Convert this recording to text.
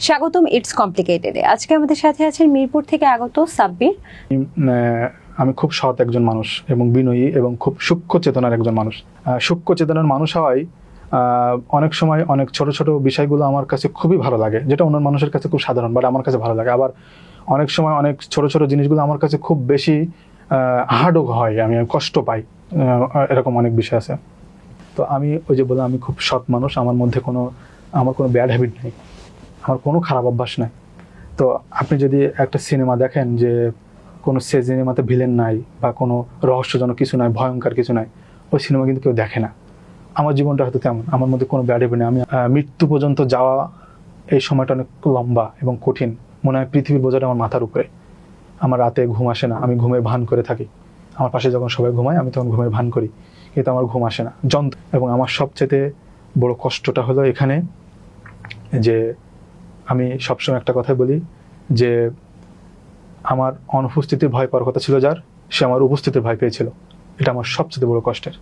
স্বাগতম ইটস কমপ্লিকেটেডে। আজকে আমাদের সাথে আছেন মিরপুর থেকে আগত সাব্বির। আমি খুব সৎ একজন মানুষ এবং বিনয়ী এবং খুব সূক্ষ্ম চেতনার একজন মানুষ। সূক্ষ্ম চেতনার মানুষ হওয়ায় অনেক সময় অনেক ছোট ছোট বিষয়গুলো আমার কাছে খুবই ভালো লাগে, যেটা অন্য মানুষের কাছে খুব সাধারণ, বাট আমার কাছে ভালো লাগে। আবার অনেক সময় অনেক ছোট ছোট জিনিসগুলো আমার কাছে খুব বেশি হার্ডও হয়, আমি কষ্ট পাই, এরকম অনেক বিষয় আছে। তো আমি ওই যে বললাম, আমি খুব সৎ মানুষ, আমার কোনো ব্যাড হ্যাবিট নেই, আমার কোনো খারাপ অভ্যাস নাই। তো আপনি যদি একটা সিনেমা দেখেন যে কোনো সিনেমাতে ভিলেন নাই বা কোনো রহস্যজনক কিছু নাই, ভয়ঙ্কর কিছু নাই, ওই সিনেমা কিন্তু কেউ দেখে না। আমার জীবনটা হয়তো তেমন, আমার মধ্যে কোনো ব্যাড হ্যাবিট নেই। আমি মৃত্যু পর্যন্ত যাওয়া, এই সময়টা অনেক লম্বা এবং কঠিন। মনে হয় পৃথিবীর বোঝাটা আমার মাথার উপরে। আমার রাতে ঘুম আসে না, আমি ঘুমের ভান করে থাকি। আমার পাশে যখন সবাই ঘুমায় আমি তখন ঘুমের ভান করি, কিন্তু আমার ঘুম আসে না, এবং আমার সবচেয়ে বড় কষ্টটা হলো এখানে যে আমি সবসময় একটা কথাই বলি যে আমার অনুপস্থিতির ভয় পাওয়ার কথা ছিল যার, সে আমার উপস্থিতির ভয় পেয়েছিল। এটা আমার সবচেয়ে বড় কষ্টের।